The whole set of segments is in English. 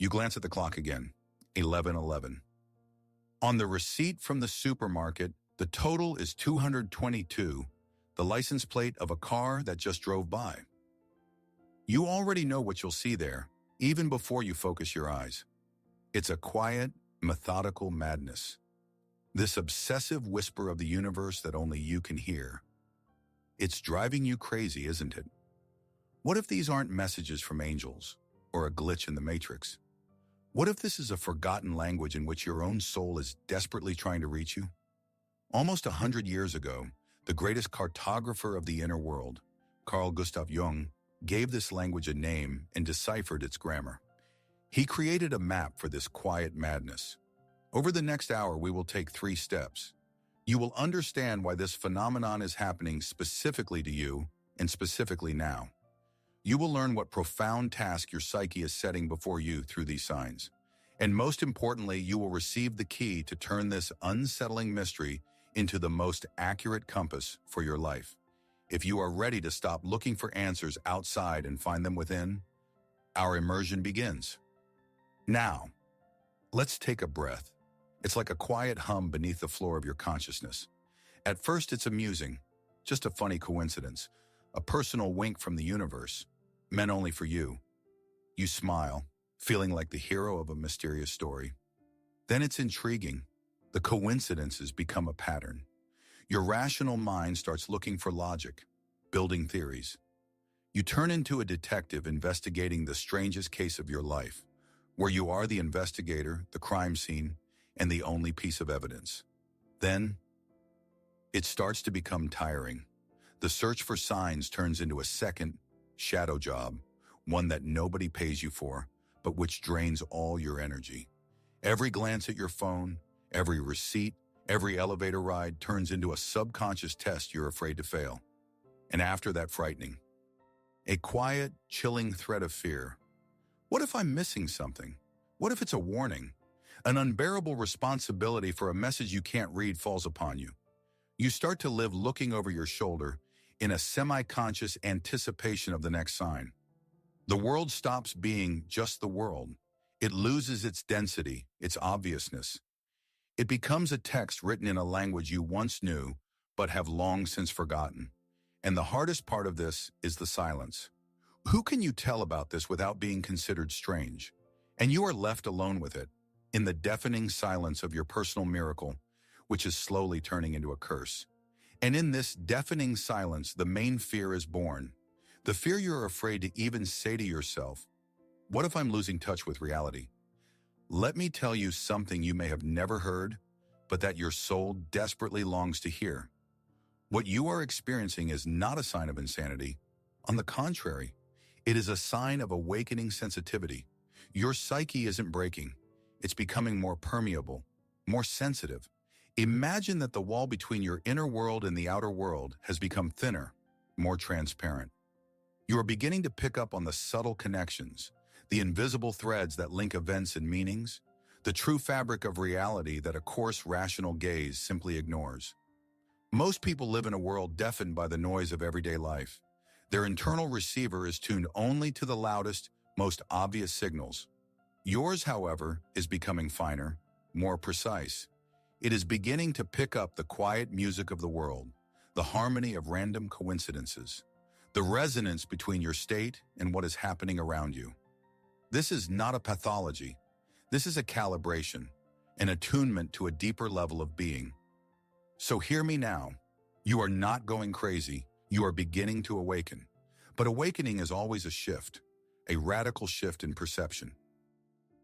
You glance at the clock again. 11:11. On the receipt from the supermarket, the total is 222, the license plate of a car that just drove by. You already know what you'll see there, even before you focus your eyes. It's a quiet, methodical madness. This obsessive whisper of the universe that only you can hear. It's driving you crazy, isn't it? What if these aren't messages from angels, or a glitch in the matrix? What if this is a forgotten language in which your own soul is desperately trying to reach you? Almost 100 years ago, the greatest cartographer of the inner world, Carl Gustav Jung, gave this language a name and deciphered its grammar. He created a map for this quiet madness. Over the next hour, we will take 3 steps. You will understand why this phenomenon is happening specifically to you and specifically now. You will learn what profound task your psyche is setting before you through these signs. And most importantly, you will receive the key to turn this unsettling mystery into the most accurate compass for your life. If you are ready to stop looking for answers outside and find them within, our immersion begins. Now, let's take a breath. It's like a quiet hum beneath the floor of your consciousness. At first, it's amusing, just a funny coincidence, a personal wink from the universe, meant only for you. You smile, feeling like the hero of a mysterious story. Then it's intriguing. The coincidences become a pattern. Your rational mind starts looking for logic, building theories. You turn into a detective investigating the strangest case of your life, where you are the investigator, the crime scene, and the only piece of evidence. Then, it starts to become tiring. The search for signs turns into a second, shadow job, one that nobody pays you for, but which drains all your energy. Every glance at your phone, every receipt, every elevator ride turns into a subconscious test you're afraid to fail. And after that, frightening. A quiet, chilling threat of fear. What if I'm missing something? What if it's a warning? An unbearable responsibility for a message you can't read falls upon you. You start to live looking over your shoulder in a semi-conscious anticipation of the next sign. The world stops being just the world. It loses its density, its obviousness. It becomes a text written in a language you once knew, but have long since forgotten. And the hardest part of this is the silence. Who can you tell about this without being considered strange? And you are left alone with it, in the deafening silence of your personal miracle, which is slowly turning into a curse. And in this deafening silence, the main fear is born. The fear you're afraid to even say to yourself, what if I'm losing touch with reality? Let me tell you something you may have never heard, but that your soul desperately longs to hear. What you are experiencing is not a sign of insanity. On the contrary, it is a sign of awakening sensitivity. Your psyche isn't breaking. It's becoming more permeable, more sensitive. Imagine that the wall between your inner world and the outer world has become thinner, more transparent. You are beginning to pick up on the subtle connections, the invisible threads that link events and meanings, the true fabric of reality that a coarse, rational gaze simply ignores. Most people live in a world deafened by the noise of everyday life. Their internal receiver is tuned only to the loudest, most obvious signals. Yours, however, is becoming finer, more precise. It is beginning to pick up the quiet music of the world, the harmony of random coincidences, the resonance between your state and what is happening around you. This is not a pathology. This is a calibration, an attunement to a deeper level of being. So hear me now. You are not going crazy. You are beginning to awaken. But awakening is always a shift, a radical shift in perception.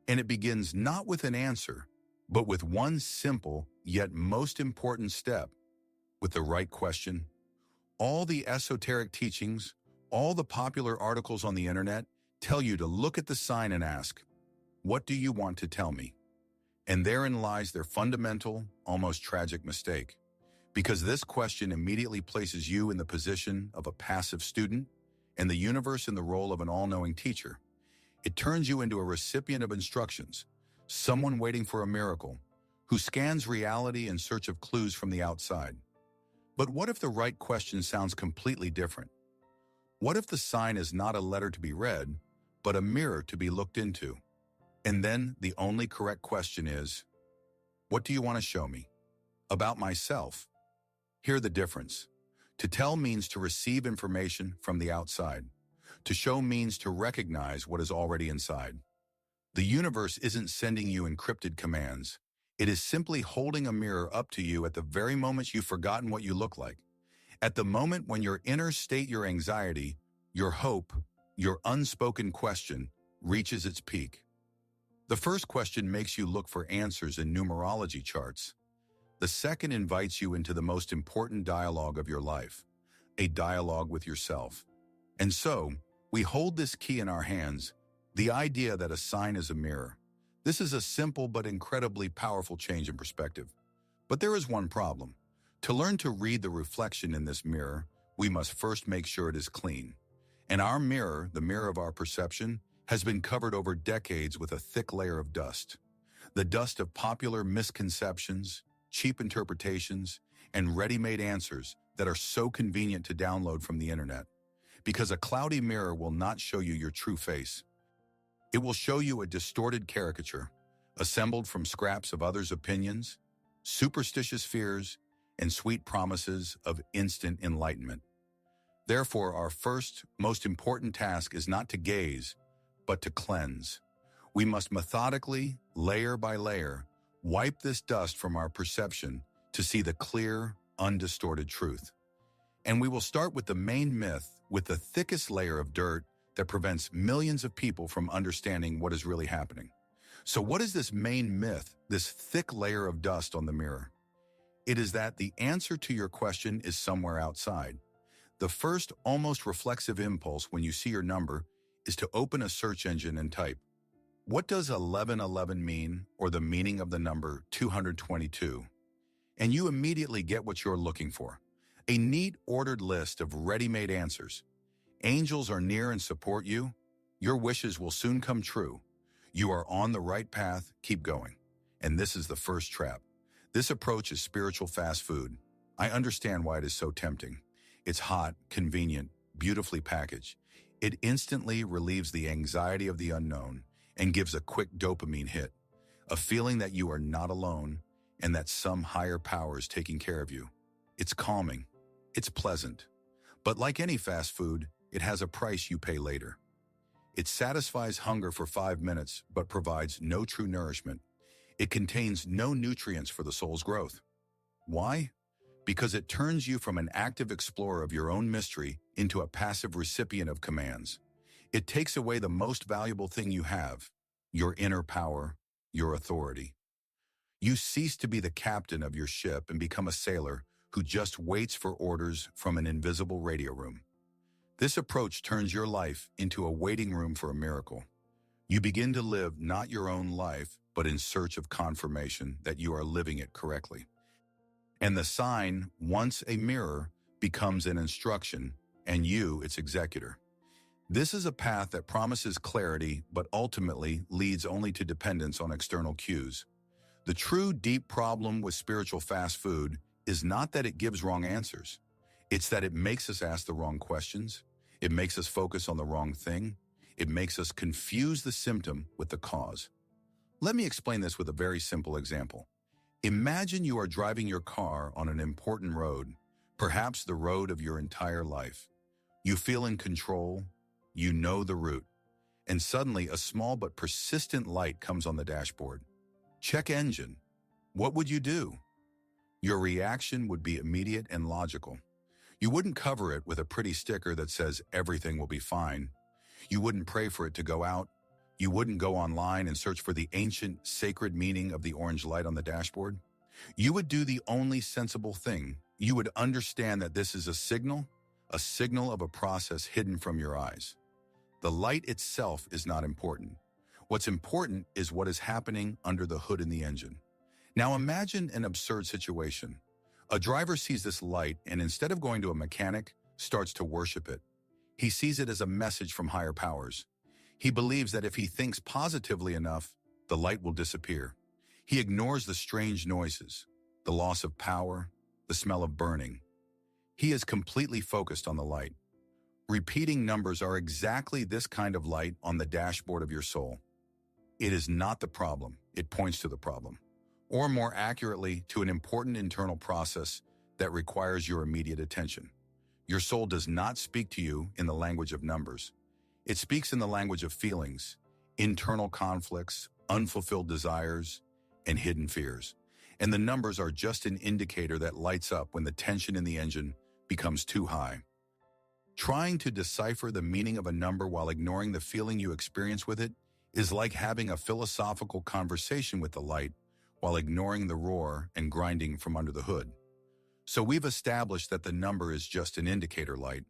And it begins not with an answer, but with one simple yet most important step, with the right question. All the esoteric teachings, all the popular articles on the internet tell you to look at the sign and ask, what do you want to tell me? And therein lies their fundamental, almost tragic mistake. Because this question immediately places you in the position of a passive student and the universe in the role of an all-knowing teacher. It turns you into a recipient of instructions, someone waiting for a miracle, who scans reality in search of clues from the outside. But what if the right question sounds completely different? What if the sign is not a letter to be read, but a mirror to be looked into? And then the only correct question is, what do you want to show me? About myself. Hear the difference. To tell means to receive information from the outside. To show means to recognize what is already inside. The universe isn't sending you encrypted commands. It is simply holding a mirror up to you at the very moment you've forgotten what you look like. At the moment when your inner state, your anxiety, your hope, your unspoken question reaches its peak. The first question makes you look for answers in numerology charts. The second invites you into the most important dialogue of your life, a dialogue with yourself. And so, we hold this key in our hands, the idea that a sign is a mirror. This is a simple but incredibly powerful change in perspective. But there is one problem. To learn to read the reflection in this mirror, we must first make sure it is clean. And our mirror, the mirror of our perception, has been covered over decades with a thick layer of dust. The dust of popular misconceptions, cheap interpretations, and ready-made answers that are so convenient to download from the internet. Because a cloudy mirror will not show you your true face. It will show you a distorted caricature, assembled from scraps of others' opinions, superstitious fears, and sweet promises of instant enlightenment. Therefore, our first, most important task is not to gaze, but to cleanse. We must methodically, layer by layer, wipe this dust from our perception to see the clear, undistorted truth. And we will start with the main myth, with the thickest layer of dirt that prevents millions of people from understanding what is really happening. So what is this main myth, this thick layer of dust on the mirror? It is that the answer to your question is somewhere outside. The first, almost reflexive impulse when you see your number is to open a search engine and type, what does 1111 mean, or the meaning of the number 222? And you immediately get what you're looking for. A neat, ordered list of ready-made answers. Angels are near and support you. Your wishes will soon come true. You are on the right path, keep going. And this is the first trap. This approach is spiritual fast food. I understand why it is so tempting. It's hot, convenient, beautifully packaged. It instantly relieves the anxiety of the unknown and gives a quick dopamine hit, a feeling that you are not alone and that some higher power is taking care of you. It's calming. It's pleasant. But like any fast food, it has a price you pay later. It satisfies hunger for 5 minutes, but provides no true nourishment. It contains no nutrients for the soul's growth. Why? Because it turns you from an active explorer of your own mystery into a passive recipient of commands. It takes away the most valuable thing you have, your inner power, your authority. You cease to be the captain of your ship and become a sailor who just waits for orders from an invisible radio room. This approach turns your life into a waiting room for a miracle. You begin to live not your own life, but in search of confirmation that you are living it correctly. And the sign, once a mirror, becomes an instruction, and you its executor. This is a path that promises clarity, but ultimately leads only to dependence on external cues. The true deep problem with spiritual fast food is not that it gives wrong answers. It's that it makes us ask the wrong questions. It makes us focus on the wrong thing. It makes us confuse the symptom with the cause. Let me explain this with a very simple example. Imagine you are driving your car on an important road, perhaps the road of your entire life. You feel in control, you know the route, and suddenly a small but persistent light comes on the dashboard. Check engine. What would you do? Your reaction would be immediate and logical. You wouldn't cover it with a pretty sticker that says everything will be fine. You wouldn't pray for it to go out. You wouldn't go online and search for the ancient, sacred meaning of the orange light on the dashboard. You would do the only sensible thing. You would understand that this is a signal of a process hidden from your eyes. The light itself is not important. What's important is what is happening under the hood in the engine. Now imagine an absurd situation. A driver sees this light and instead of going to a mechanic, starts to worship it. He sees it as a message from higher powers. He believes that if he thinks positively enough, the light will disappear. He ignores the strange noises, the loss of power, the smell of burning. He is completely focused on the light. Repeating numbers are exactly this kind of light on the dashboard of your soul. It is not the problem, it points to the problem. Or more accurately, to an important internal process that requires your immediate attention. Your soul does not speak to you in the language of numbers. It speaks in the language of feelings, internal conflicts, unfulfilled desires, and hidden fears. And the numbers are just an indicator that lights up when the tension in the engine becomes too high. Trying to decipher the meaning of a number while ignoring the feeling you experience with it is like having a philosophical conversation with the light while ignoring the roar and grinding from under the hood. So we've established that the number is just an indicator light,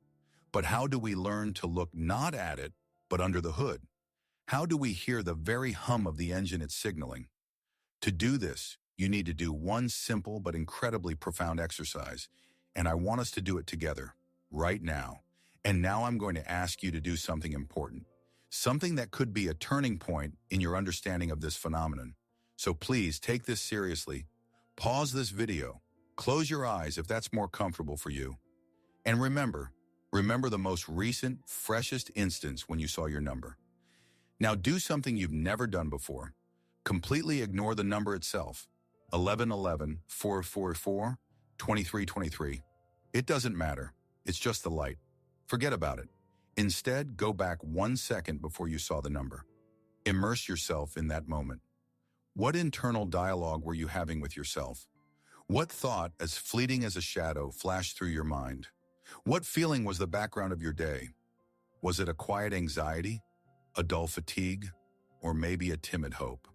but how do we learn to look not at it, but under the hood? How do we hear the very hum of the engine it's signaling? To do this, you need to do one simple but incredibly profound exercise, and I want us to do it together, right now. And now I'm going to ask you to do something important, something that could be a turning point in your understanding of this phenomenon. So please take this seriously. Pause this video. Close your eyes if that's more comfortable for you. And remember the most recent, freshest instance when you saw your number. Now do something you've never done before. Completely ignore the number itself. 1111, 444, 2323. It doesn't matter. It's just the light. Forget about it. Instead, go back 1 second before you saw the number. Immerse yourself in that moment. What internal dialogue were you having with yourself? What thought, as fleeting as a shadow, flashed through your mind? What feeling was the background of your day? Was it a quiet anxiety, a dull fatigue, or maybe a timid hope?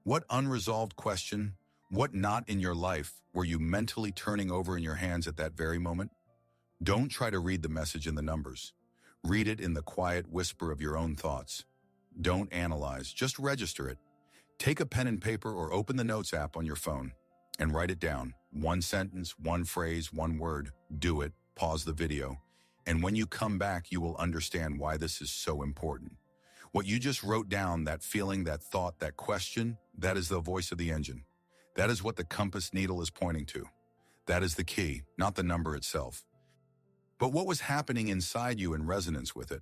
What unresolved question, what knot in your life were you mentally turning over in your hands at that very moment? Don't try to read the message in the numbers. Read it in the quiet whisper of your own thoughts. Don't analyze, just register it. Take a pen and paper or open the Notes app on your phone and write it down. One sentence, one phrase, one word. Do it. Pause the video. And when you come back, you will understand why this is so important. What you just wrote down, that feeling, that thought, that question, that is the voice of the engine. That is what the compass needle is pointing to. That is the key, not the number itself. But what was happening inside you in resonance with it?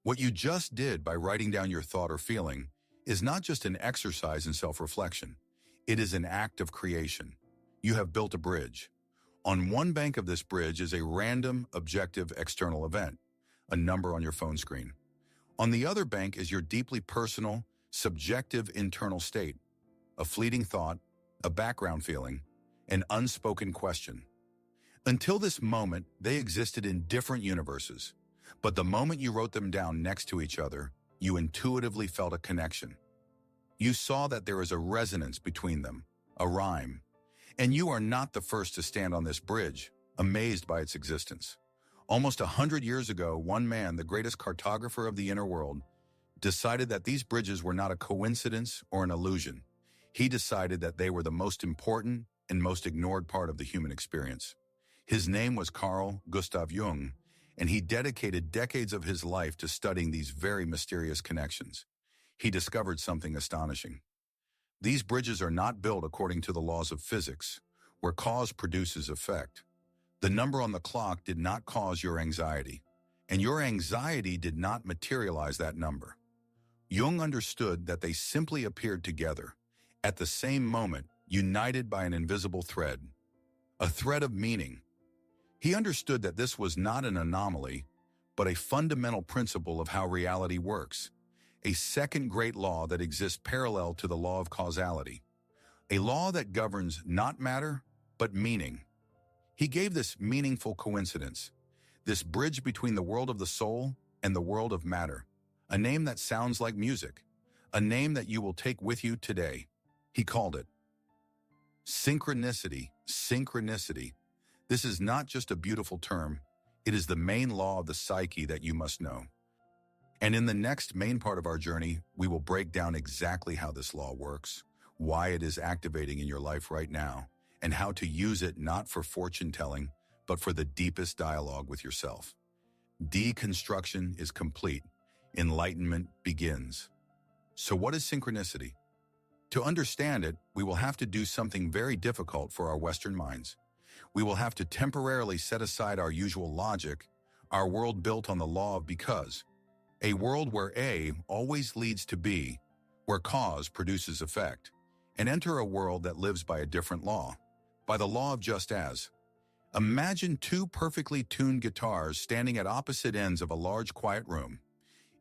What you just did by writing down your thought or feeling is not just an exercise in self-reflection. It is an act of creation. You have built a bridge. On one bank of this bridge is a random, objective, external event, a number on your phone screen. On the other bank is your deeply personal, subjective internal state, a fleeting thought, a background feeling, an unspoken question. Until this moment, they existed in different universes, but the moment you wrote them down next to each other, you intuitively felt a connection. You saw that there is a resonance between them, a rhyme, and you are not the first to stand on this bridge, amazed by its existence. Almost 100 years ago, one man, the greatest cartographer of the inner world, decided that these bridges were not a coincidence or an illusion. He decided that they were the most important and most ignored part of the human experience. His name was Carl Gustav Jung, and he dedicated decades of his life to studying these very mysterious connections. He discovered something astonishing. These bridges are not built according to the laws of physics, where cause produces effect. The number on the clock did not cause your anxiety, and your anxiety did not materialize that number. Jung understood that they simply appeared together, at the same moment, united by an invisible thread, a thread of meaning. He understood that this was not an anomaly, but a fundamental principle of how reality works, a second great law that exists parallel to the law of causality, a law that governs not matter, but meaning. He gave this meaningful coincidence, this bridge between the world of the soul and the world of matter, a name that sounds like music, a name that you will take with you today. He called it synchronicity. Synchronicity. This is not just a beautiful term, it is the main law of the psyche that you must know. And in the next main part of our journey, we will break down exactly how this law works, why it is activating in your life right now, and how to use it not for fortune-telling, but for the deepest dialogue with yourself. Deconstruction is complete. Enlightenment begins. So what is synchronicity? To understand it, we will have to do something very difficult for our Western minds. We will have to temporarily set aside our usual logic, our world built on the law of because, a world where A always leads to B, where cause produces effect, and enter a world that lives by a different law, by the law of just as. Imagine two perfectly tuned guitars standing at opposite ends of a large quiet room.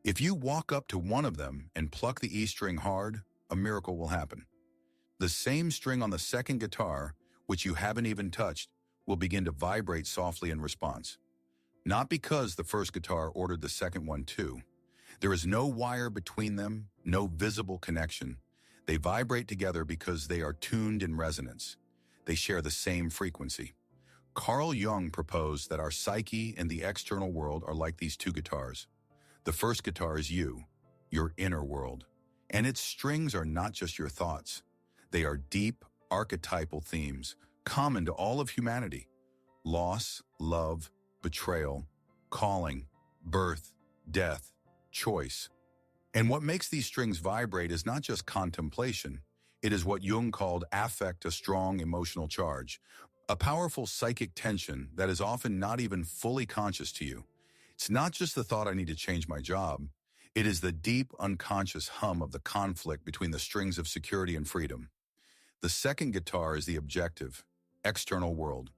If you walk up to one of them and pluck the E string hard, a miracle will happen. The same string on the second guitar, which you haven't even touched, will begin to vibrate softly in response. Not because the first guitar ordered the second one too. There is no wire between them, no visible connection. They vibrate together because they are tuned in resonance. They share the same frequency. Carl Jung proposed that our psyche and the external world are like these two guitars. The first guitar is you, your inner world, and its strings are not just your thoughts. They are deep, archetypal themes, common to all of humanity. Loss, love, betrayal, calling, birth, death, choice. And what makes these strings vibrate is not just contemplation. It is what Jung called affect, a strong emotional charge, a powerful psychic tension that is often not even fully conscious to you. It's not just the thought I need to change my job. It is the deep, unconscious hum of the conflict between the strings of security and freedom. The second guitar is the objective, external world,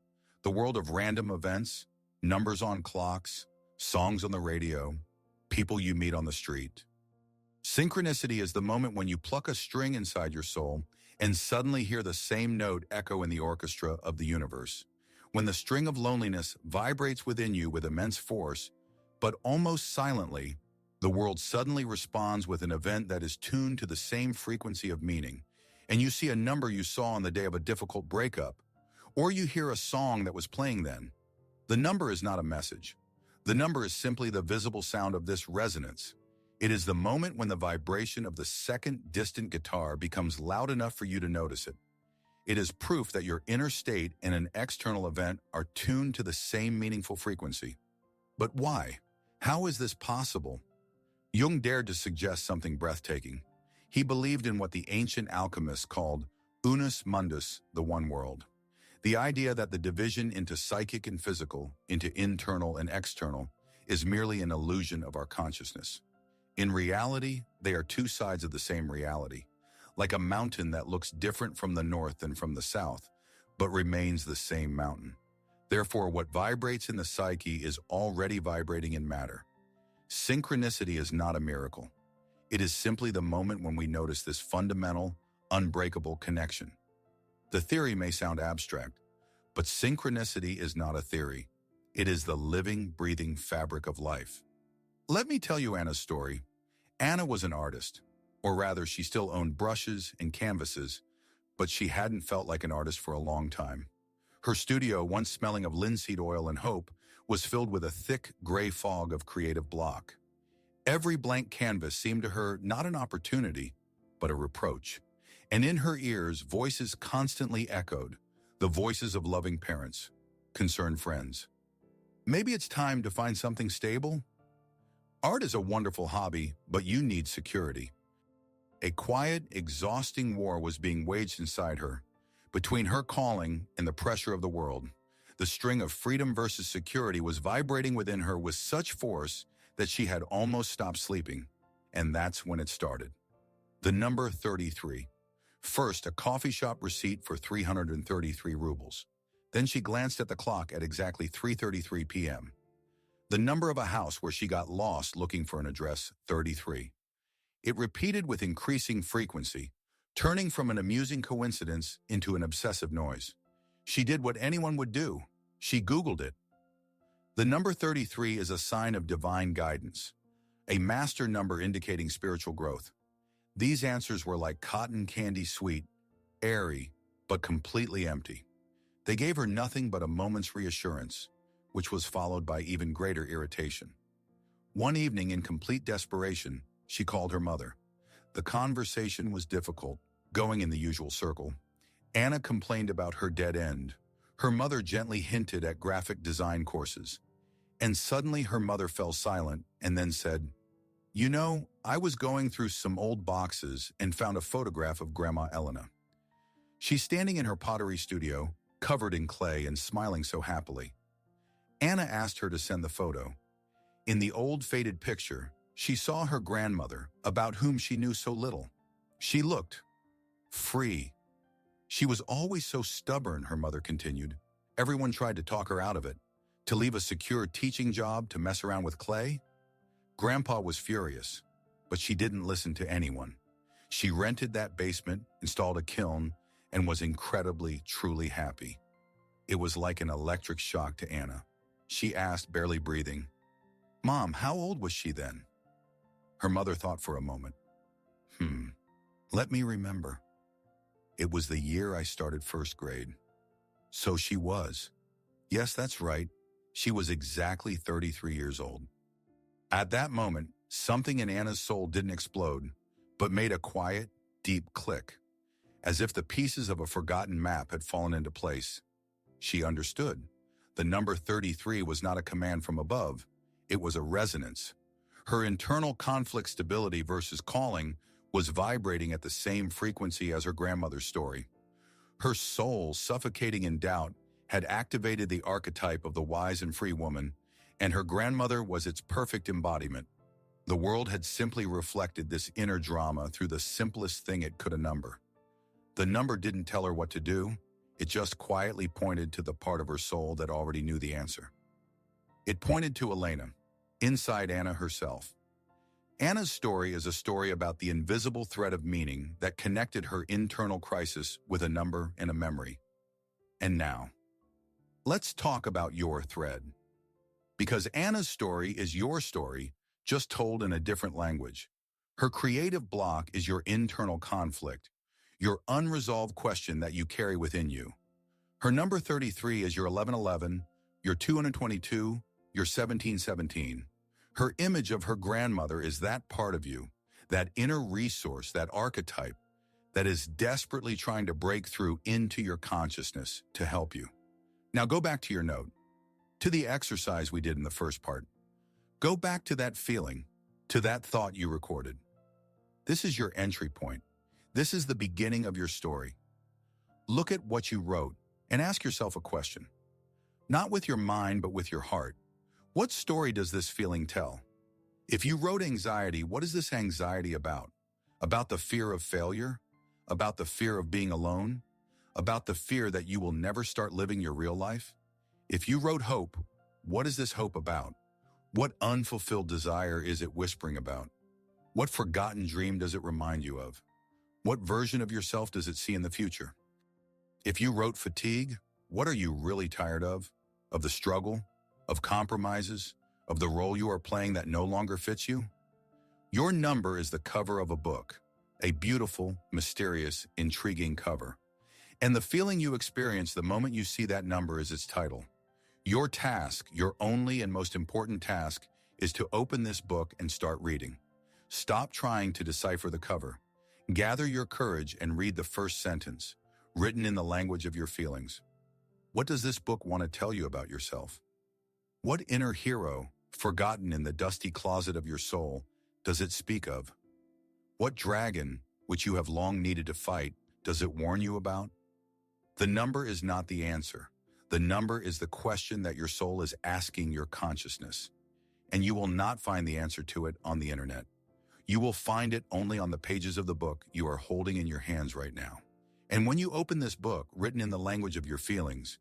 the world of random events, numbers on clocks, songs on the radio, people you meet on the street. Synchronicity is the moment when you pluck a string inside your soul and suddenly hear the same note echo in the orchestra of the universe. When the string of loneliness vibrates within you with immense force, but almost silently, the world suddenly responds with an event that is tuned to the same frequency of meaning, and you see a number you saw on the day of a difficult breakup, or you hear a song that was playing then. The number is not a message. The number is simply the visible sound of this resonance. It is the moment when the vibration of the second distant guitar becomes loud enough for you to notice it. It is proof that your inner state and an external event are tuned to the same meaningful frequency. But why? How is this possible? Jung dared to suggest something breathtaking. He believed in what the ancient alchemists called unus mundus, the one world. The idea that the division into psychic and physical, into internal and external, is merely an illusion of our consciousness. In reality, they are two sides of the same reality, like a mountain that looks different from the north and from the south, but remains the same mountain. Therefore, what vibrates in the psyche is already vibrating in matter. Synchronicity is not a miracle. It is simply the moment when we notice this fundamental, unbreakable connection. The theory may sound abstract, but synchronicity is not a theory. It is the living, breathing fabric of life. Let me tell you Anna's story. Anna was an artist, or rather she still owned brushes and canvases, but she hadn't felt like an artist for a long time. Her studio, once smelling of linseed oil and hope, was filled with a thick, gray fog of creative block. Every blank canvas seemed to her not an opportunity, but a reproach. And in her ears, voices constantly echoed, the voices of loving parents, concerned friends. Maybe it's time to find something stable? Art is a wonderful hobby, but you need security. A quiet, exhausting war was being waged inside her, between her calling and the pressure of the world. The string of freedom versus security was vibrating within her with such force that she had almost stopped sleeping. And that's when it started. The number 33. First, a coffee shop receipt for 333 rubles. Then she glanced at the clock at exactly 3:33 p.m. The number of a house where she got lost looking for an address, 33. It repeated with increasing frequency, turning from an amusing coincidence into an obsessive noise. She did what anyone would do. She Googled it. The number 33 is a sign of divine guidance, a master number indicating spiritual growth. These answers were like cotton candy sweet, airy, but completely empty. They gave her nothing but a moment's reassurance, which was followed by even greater irritation. One evening, in complete desperation, she called her mother. The conversation was difficult, going in the usual circle. Anna complained about her dead end. Her mother gently hinted at graphic design courses. And suddenly her mother fell silent and then said, "You know, I was going through some old boxes and found a photograph of Grandma Elena. She's standing in her pottery studio, covered in clay and smiling so happily." Anna asked her to send the photo. In the old faded picture, she saw her grandmother, about whom she knew so little. She looked free. She was always so stubborn, her mother continued. Everyone tried to talk her out of it. To leave a secure teaching job to mess around with clay? Grandpa was furious, but she didn't listen to anyone. She rented that basement, installed a kiln, and was incredibly, truly happy. It was like an electric shock to Anna. She asked, barely breathing, "Mom, how old was she then?" Her mother thought for a moment. Let me remember. It was the year I started first grade. So she was. Yes, that's right. She was exactly 33 years old. At that moment, something in Anna's soul didn't explode, but made a quiet, deep click, as if the pieces of a forgotten map had fallen into place. She understood. The number 33 was not a command from above. It was a resonance. Her internal conflict stability versus calling was vibrating at the same frequency as her grandmother's story. Her soul, suffocating in doubt, had activated the archetype of the wise and free woman, and her grandmother was its perfect embodiment. The world had simply reflected this inner drama through the simplest thing it could, a number. The number didn't tell her what to do. It just quietly pointed to the part of her soul that already knew the answer. It pointed to Elena, inside Anna herself. Anna's story is a story about the invisible thread of meaning that connected her internal crisis with a number and a memory. And now, let's talk about your thread. Because Anna's story is your story, just told in a different language. Her creative block is your internal conflict, your unresolved question that you carry within you. Her number 33 is your 1111, your 222, your 1717. Her image of her grandmother is that part of you, that inner resource, that archetype, that is desperately trying to break through into your consciousness to help you. Now go back to your note, to the exercise we did in the first part. Go back to that feeling, to that thought you recorded. This is your entry point. This is the beginning of your story. Look at what you wrote and ask yourself a question. Not with your mind, but with your heart. What story does this feeling tell? If you wrote anxiety, what is this anxiety about? About the fear of failure? About the fear of being alone? About the fear that you will never start living your real life? If you wrote hope, what is this hope about? What unfulfilled desire is it whispering about? What forgotten dream does it remind you of? What version of yourself does it see in the future? If you wrote fatigue, what are you really tired of? Of the struggle? Of compromises? Of the role you are playing that no longer fits you? Your number is the cover of a book, a beautiful, mysterious, intriguing cover. And the feeling you experience the moment you see that number is its title. Your task, your only and most important task, is to open this book and start reading. Stop trying to decipher the cover. Gather your courage and read the first sentence, written in the language of your feelings. What does this book want to tell you about yourself? What inner hero, forgotten in the dusty closet of your soul, does it speak of? What dragon, which you have long needed to fight, does it warn you about? The number is not the answer. The number is the question that your soul is asking your consciousness. And you will not find the answer to it on the internet. You will find it only on the pages of the book you are holding in your hands right now. And when you open this book, written in the language of your feelings,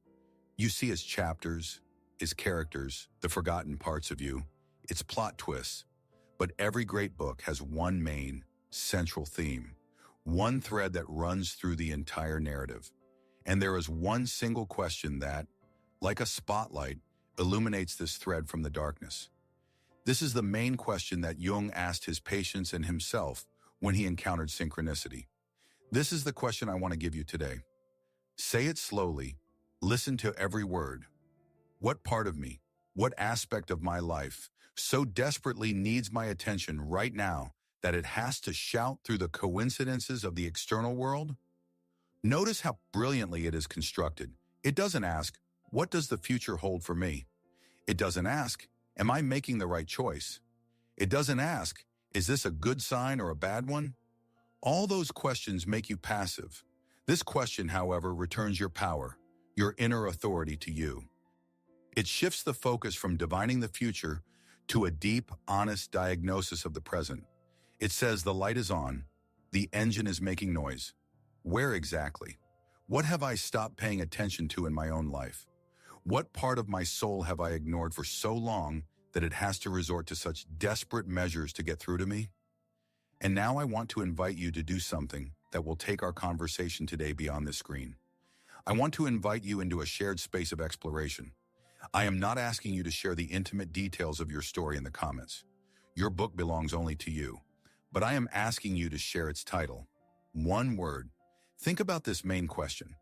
you see its chapters, its characters, the forgotten parts of you, its plot twists. But every great book has one main, central theme, one thread that runs through the entire narrative. And there is one single question that, like a spotlight, illuminates this thread from the darkness. This is the main question that Jung asked his patients and himself when he encountered synchronicity. This is the question I want to give you today. Say it slowly. Listen to every word. What part of me, what aspect of my life, so desperately needs my attention right now that it has to shout through the coincidences of the external world? Notice how brilliantly it is constructed. It doesn't ask, what does the future hold for me? It doesn't ask, am I making the right choice? It doesn't ask, is this a good sign or a bad one? All those questions make you passive. This question, however, returns your power, your inner authority to you. It shifts the focus from divining the future to a deep, honest diagnosis of the present. It says the light is on, The engine is making noise. Where exactly? What have I stopped paying attention to in my own life? What part of my soul have I ignored for so long that it has to resort to such desperate measures to get through to me? And now I want to invite you to do something that will take our conversation today beyond this screen. I want to invite you into a shared space of exploration. I am not asking you to share the intimate details of your story in the comments. Your book belongs only to you. But I am asking you to share its title. One word. Think about this main question.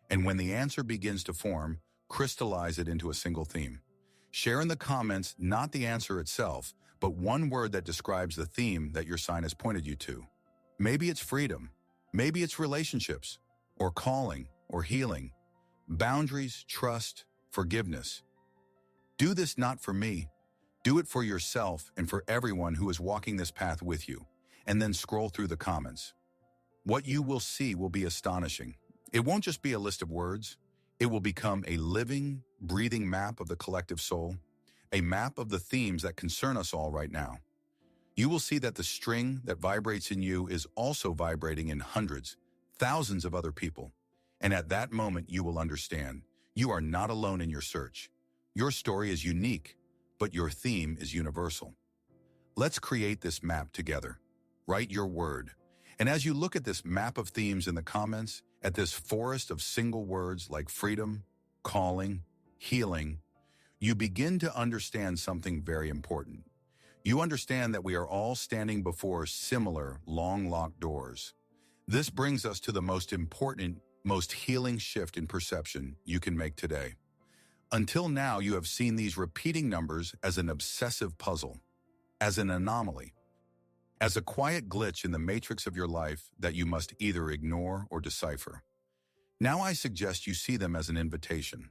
And when the answer begins to form, crystallize it into a single theme. Share in the comments not the answer itself, but one word that describes the theme that your sign has pointed you to. Maybe it's freedom. Maybe it's relationships, or calling, or healing, boundaries, trust, forgiveness. Do this not for me. Do it for yourself and for everyone who is walking this path with you. And then scroll through the comments. What you will see will be astonishing. It won't just be a list of words. It will become a living, breathing map of the collective soul, a map of the themes that concern us all right now. You will see that the string that vibrates in you is also vibrating in hundreds, thousands of other people. And at that moment, you will understand you are not alone in your search. Your story is unique, but your theme is universal. Let's create this map together. Write your word. And as you look at this map of themes in the comments, at this forest of single words like freedom, calling, healing, you begin to understand something very important. You understand that we are all standing before similar, long-locked doors. This brings us to the most important, most healing shift in perception you can make today. Until now, you have seen these repeating numbers as an obsessive puzzle, as an anomaly, as a quiet glitch in the matrix of your life that you must either ignore or decipher. Now I suggest you see them as an invitation.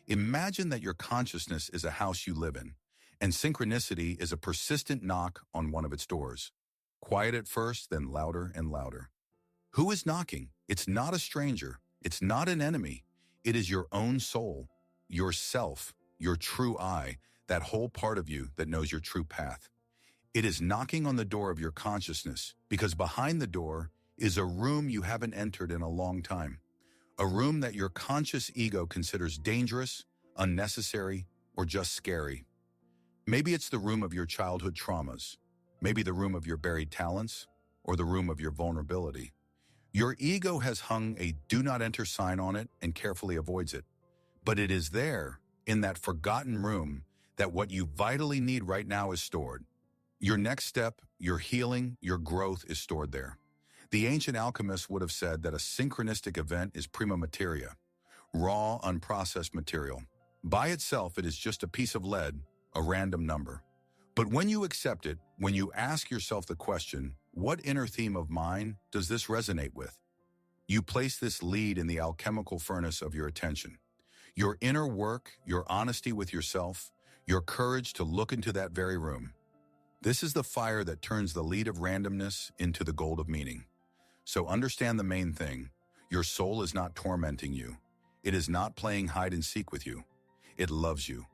Imagine that your consciousness is a house you live in, and synchronicity is a persistent knock on one of its doors. Quiet at first, then louder and louder. Who is knocking? It's not a stranger. It's not an enemy. It is your own soul, yourself, your true I, that whole part of you that knows your true path. It is knocking on the door of your consciousness because behind the door is a room you haven't entered in a long time. A room that your conscious ego considers dangerous, unnecessary, or just scary. Maybe it's the room of your childhood traumas, maybe the room of your buried talents, or the room of your vulnerability. Your ego has hung a do not enter sign on it and carefully avoids it. But it is there, in that forgotten room, that what you vitally need right now is stored. Your next step, your healing, your growth is stored there. The ancient alchemists would have said that a synchronistic event is prima materia, raw, unprocessed material. By itself, it is just a piece of lead, a random number. But when you accept it, when you ask yourself the question, what inner theme of mine does this resonate with? You place this lead in the alchemical furnace of your attention. Your inner work, your honesty with yourself, your courage to look into that very room. This is the fire that turns the lead of randomness into the gold of meaning. So understand the main thing. Your soul is not tormenting you. It is not playing hide and seek with you. It loves you.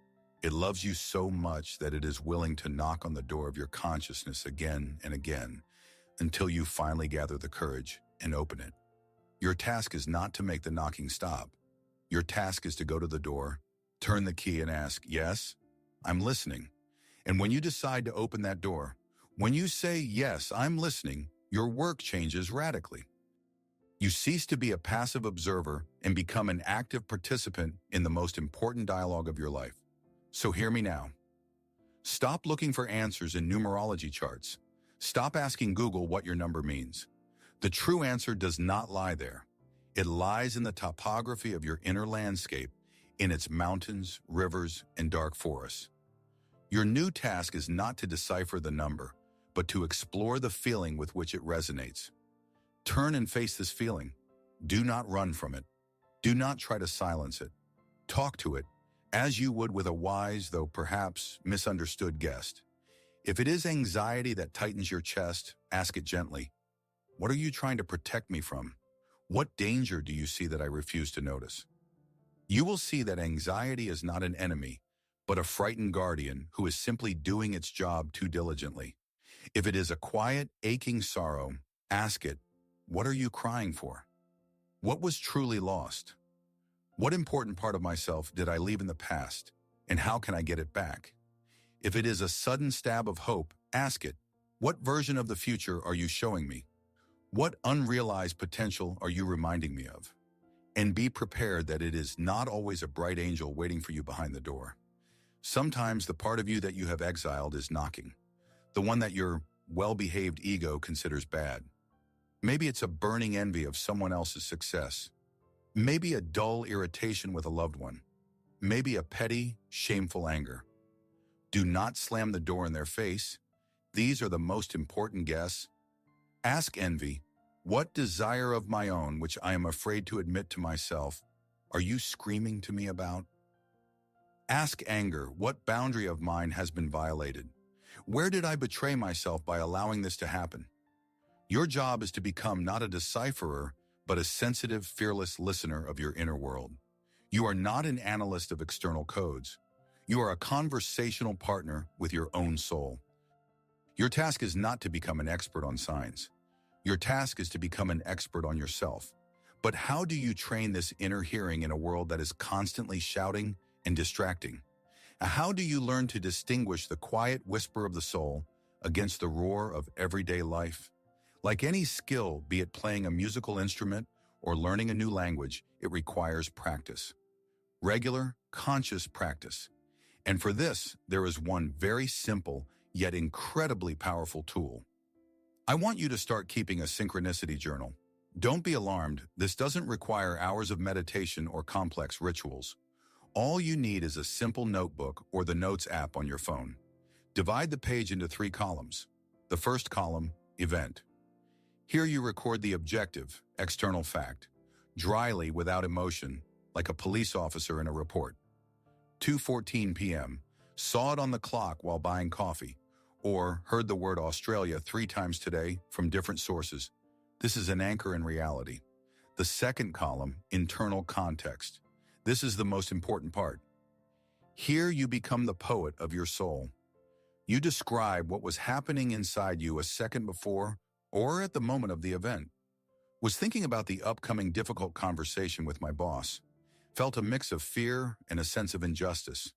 It loves you so much that it is willing to knock on the door of your consciousness again and again until you finally gather the courage and open it. Your task is not to make the knocking stop. Your task is to go to the door, turn the key and ask, yes, I'm listening. And when you decide to open that door, when you say, yes, I'm listening, your work changes radically. You cease to be a passive observer and become an active participant in the most important dialogue of your life. So hear me now. Stop looking for answers in numerology charts. Stop asking Google what your number means. The true answer does not lie there. It lies in the topography of your inner landscape, in its mountains, rivers, and dark forests. Your new task is not to decipher the number, but to explore the feeling with which it resonates. Turn and face this feeling. Do not run from it. Do not try to silence it. Talk to it, as you would with a wise, though perhaps misunderstood guest. If it is anxiety that tightens your chest, ask it gently. What are you trying to protect me from? What danger do you see that I refuse to notice? You will see that anxiety is not an enemy, but a frightened guardian who is simply doing its job too diligently. If it is a quiet, aching sorrow, ask it, What are you crying for? What was truly lost? What important part of myself did I leave in the past, and how can I get it back? If it is a sudden stab of hope, ask it, what version of the future are you showing me? What unrealized potential are you reminding me of? And be prepared that it is not always a bright angel waiting for you behind the door. Sometimes the part of you that you have exiled is knocking, the one that your well-behaved ego considers bad. Maybe it's a burning envy of someone else's success. Maybe a dull irritation with a loved one. Maybe a petty, shameful anger. Do not slam the door in their face. These are the most important guests. Ask envy, what desire of my own which I am afraid to admit to myself, are you screaming to me about? Ask anger, what boundary of mine has been violated? Where did I betray myself by allowing this to happen? Your job is to become not a decipherer, but a sensitive, fearless listener of your inner world. You are not an analyst of external codes. You are a conversational partner with your own soul. Your task is not to become an expert on signs. Your task is to become an expert on yourself. But how do you train this inner hearing in a world that is constantly shouting and distracting? How do you learn to distinguish the quiet whisper of the soul against the roar of everyday life? Like any skill, be it playing a musical instrument or learning a new language, it requires practice. Regular, conscious practice. And for this, there is one very simple, yet incredibly powerful tool. I want you to start keeping a synchronicity journal. Don't be alarmed, this doesn't require hours of meditation or complex rituals. All you need is a simple notebook or the Notes app on your phone. Divide the page into 3 columns. The first column, event. Here you record the objective, external fact, dryly without emotion, like a police officer in a report. 2:14 p.m., saw it on the clock while buying coffee, or heard the word Australia 3 times today from different sources. This is an anchor in reality. The second column, internal context. This is the most important part. Here you become the poet of your soul. You describe what was happening inside you a second before or at the moment of the event. Was thinking about the upcoming difficult conversation with my boss. Felt a mix of fear and a sense of injustice.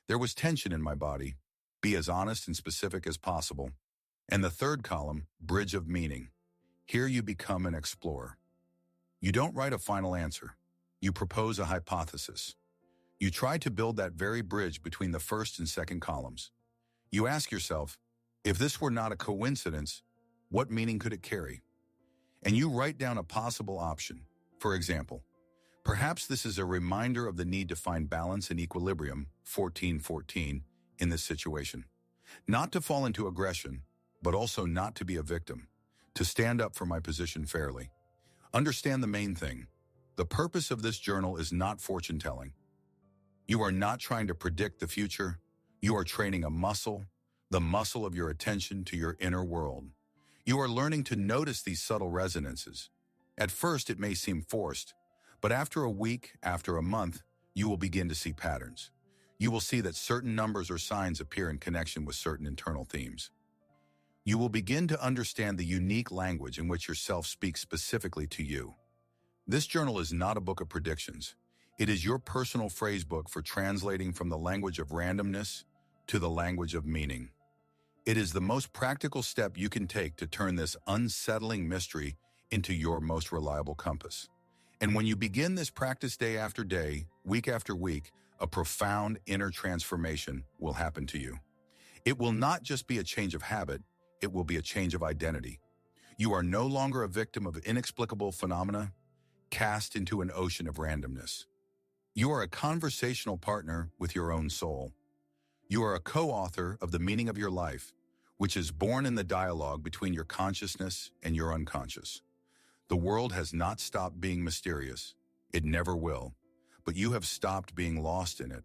There was tension in my body. Be as honest and specific as possible. And the third column, bridge of meaning. Here you become an explorer. You don't write a final answer. You propose a hypothesis. You try to build that very bridge between the first and second columns. You ask yourself, if this were not a coincidence, what meaning could it carry? And you write down a possible option. For example, perhaps this is a reminder of the need to find balance and equilibrium, 14:14, in this situation. Not to fall into aggression, but also not to be a victim. To stand up for my position fairly. Understand the main thing. The purpose of this journal is not fortune-telling. You are not trying to predict the future. You are training a muscle, the muscle of your attention to your inner world. You are learning to notice these subtle resonances. At first, it may seem forced, but after a week, after a month, you will begin to see patterns. You will see that certain numbers or signs appear in connection with certain internal themes. You will begin to understand the unique language in which yourself speaks specifically to you. This journal is not a book of predictions. It is your personal phrase book for translating from the language of randomness to the language of meaning. It is the most practical step you can take to turn this unsettling mystery into your most reliable compass. And when you begin this practice day after day, week after week, a profound inner transformation will happen to you. It will not just be a change of habit, it will be a change of identity. You are no longer a victim of inexplicable phenomena, cast into an ocean of randomness. You are a conversational partner with your own soul. You are a co-author of the meaning of your life, which is born in the dialogue between your consciousness and your unconscious. The world has not stopped being mysterious. It never will. But you have stopped being lost in it.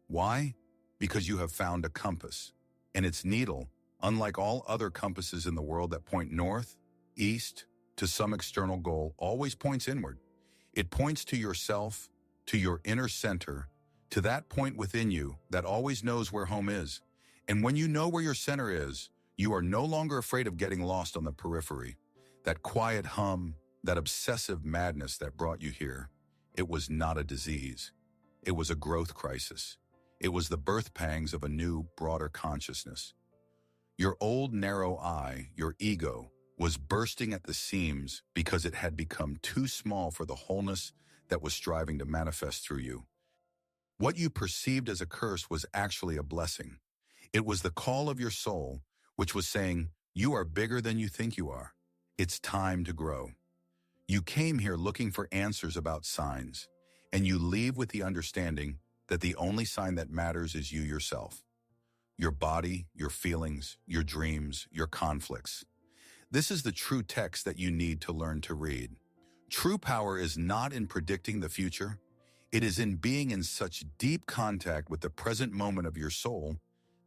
Why? Because you have found a compass, and its needle, unlike all other compasses in the world that point north, east, to some external goal, always points inward. It points to yourself, to your inner center, to that point within you that always knows where home is. And when you know where your center is, you are no longer afraid of getting lost on the periphery. That quiet hum, that obsessive madness that brought you here, it was not a disease. It was a growth crisis. It was the birth pangs of a new, broader consciousness. Your old narrow eye, your ego, was bursting at the seams because it had become too small for the wholeness that was striving to manifest through you. What you perceived as a curse was actually a blessing. It was the call of your soul, which was saying, you are bigger than you think you are. It's time to grow. You came here looking for answers about signs, and you leave with the understanding that the only sign that matters is you yourself. Your body, your feelings, your dreams, your conflicts. This is the true text that you need to learn to read. True power is not in predicting the future. It is in being in such deep contact with the present moment of your soul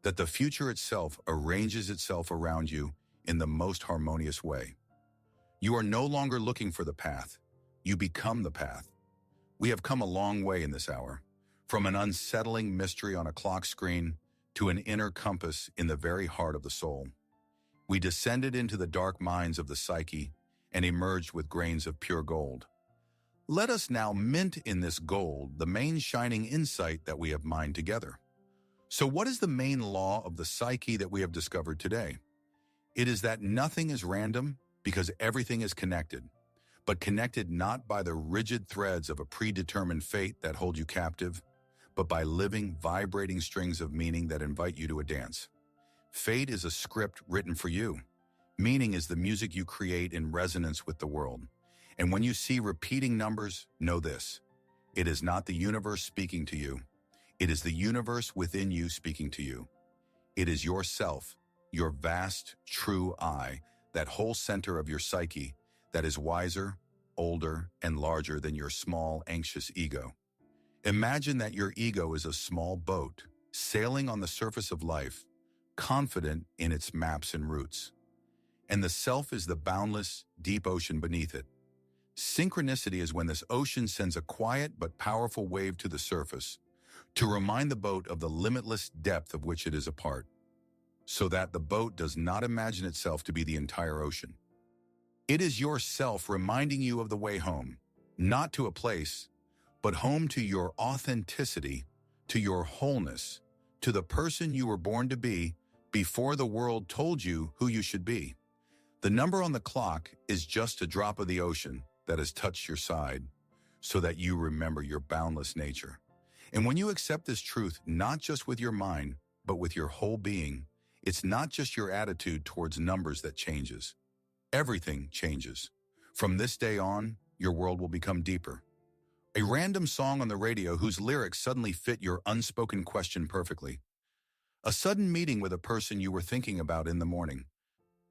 that the future itself arranges itself around you in the most harmonious way. You are no longer looking for the path. You become the path. We have come a long way in this hour, from an unsettling mystery on a clock screen to an inner compass in the very heart of the soul. We descended into the dark mines of the psyche and emerged with grains of pure gold. Let us now mint in this gold the main shining insight that we have mined together. So what is the main law of the psyche that we have discovered today? It is that nothing is random because everything is connected, but connected not by the rigid threads of a predetermined fate that hold you captive, but by living, vibrating strings of meaning that invite you to a dance. Fate is a script written for you. Meaning is the music you create in resonance with the world. And when you see repeating numbers, know this. It is not the universe speaking to you. It is the universe within you speaking to you. It is yourself, your vast, true I, that whole center of your psyche that is wiser, older, and larger than your small, anxious ego. Imagine that your ego is a small boat, sailing on the surface of life, confident in its maps and routes. And the self is the boundless, deep ocean beneath it. Synchronicity is when this ocean sends a quiet but powerful wave to the surface to remind the boat of the limitless depth of which it is a part, so that the boat does not imagine itself to be the entire ocean. It is yourself reminding you of the way home, not to a place, but home to your authenticity, to your wholeness, to the person you were born to be before the world told you who you should be. The number on the clock is just a drop of the ocean that has touched your side so that you remember your boundless nature. And when you accept this truth, not just with your mind, but with your whole being, it's not just your attitude towards numbers that changes. Everything changes. From this day on, your world will become deeper. A random song on the radio whose lyrics suddenly fit your unspoken question perfectly. A sudden meeting with a person you were thinking about in the morning.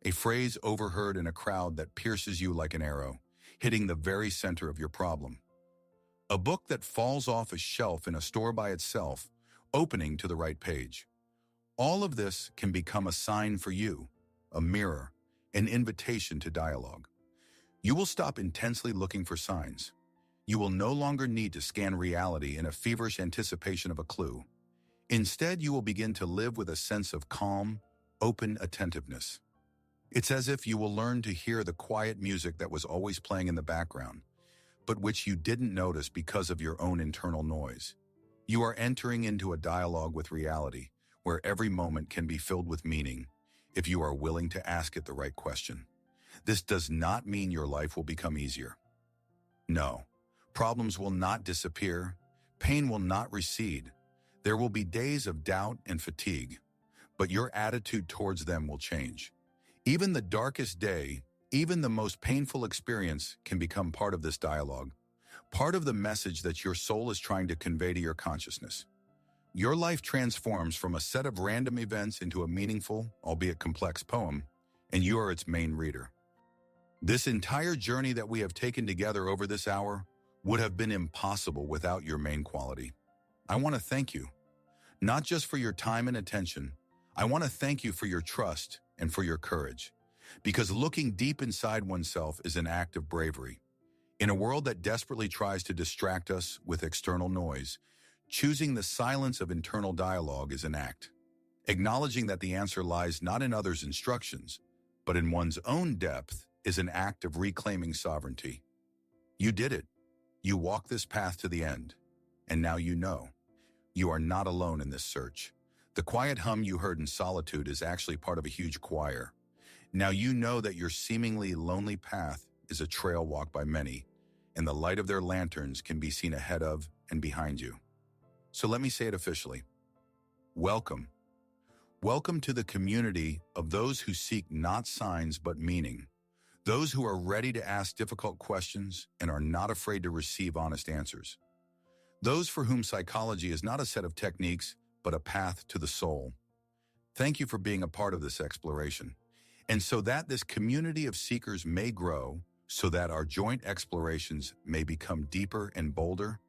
A phrase overheard in a crowd that pierces you like an arrow, hitting the very center of your problem. A book that falls off a shelf in a store by itself, opening to the right page. All of this can become a sign for you, a mirror, an invitation to dialogue. You will stop intensely looking for signs. You will no longer need to scan reality in a feverish anticipation of a clue. Instead, you will begin to live with a sense of calm, open attentiveness. It's as if you will learn to hear the quiet music that was always playing in the background, but which you didn't notice because of your own internal noise. You are entering into a dialogue with reality, where every moment can be filled with meaning, if you are willing to ask it the right question. This does not mean your life will become easier. No, problems will not disappear, pain will not recede. There will be days of doubt and fatigue, but your attitude towards them will change. Even the darkest day, even the most painful experience can become part of this dialogue, part of the message that your soul is trying to convey to your consciousness. Your life transforms from a set of random events into a meaningful, albeit complex poem, and you are its main reader. This entire journey that we have taken together over this hour would have been impossible without your main quality. I want to thank you, not just for your time and attention. I want to thank you for your trust and for your courage, because looking deep inside oneself is an act of bravery. In a world that desperately tries to distract us with external noise, choosing the silence of internal dialogue is an act. Acknowledging that the answer lies not in others' instructions, but in one's own depth is an act of reclaiming sovereignty. You did it. You walked this path to the end. And now you know. You are not alone in this search. The quiet hum you heard in solitude is actually part of a huge choir. Now you know that your seemingly lonely path is a trail walked by many, and the light of their lanterns can be seen ahead of and behind you. So let me say it officially. Welcome. Welcome to the community of those who seek not signs but meaning. Those who are ready to ask difficult questions and are not afraid to receive honest answers. Those for whom psychology is not a set of techniques, but a path to the soul. Thank you for being a part of this exploration. And so that this community of seekers may grow, so that our joint explorations may become deeper and bolder,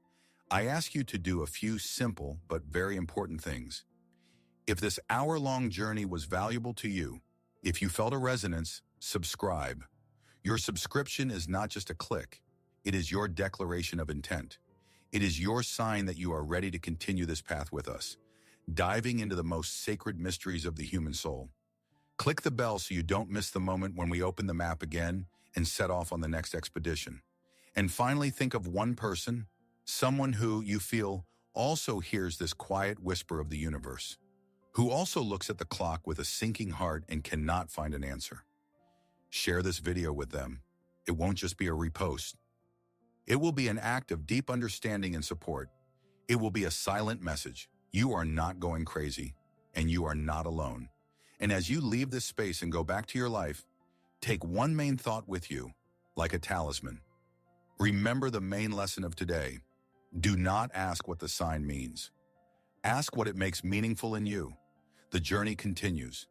I ask you to do a few simple but very important things. If this hour-long journey was valuable to you, if you felt a resonance, subscribe. Your subscription is not just a click. It is your declaration of intent. It is your sign that you are ready to continue this path with us, diving into the most sacred mysteries of the human soul. Click the bell so you don't miss the moment when we open the map again and set off on the next expedition. And finally, think of one person, someone who you feel also hears this quiet whisper of the universe, who also looks at the clock with a sinking heart and cannot find an answer. Share this video with them. It won't just be a repost. It will be an act of deep understanding and support. It will be a silent message. You are not going crazy, and you are not alone. And as you leave this space and go back to your life, take one main thought with you, like a talisman. Remember the main lesson of today. Do not ask what the sign means. Ask what it makes meaningful in you. The journey continues.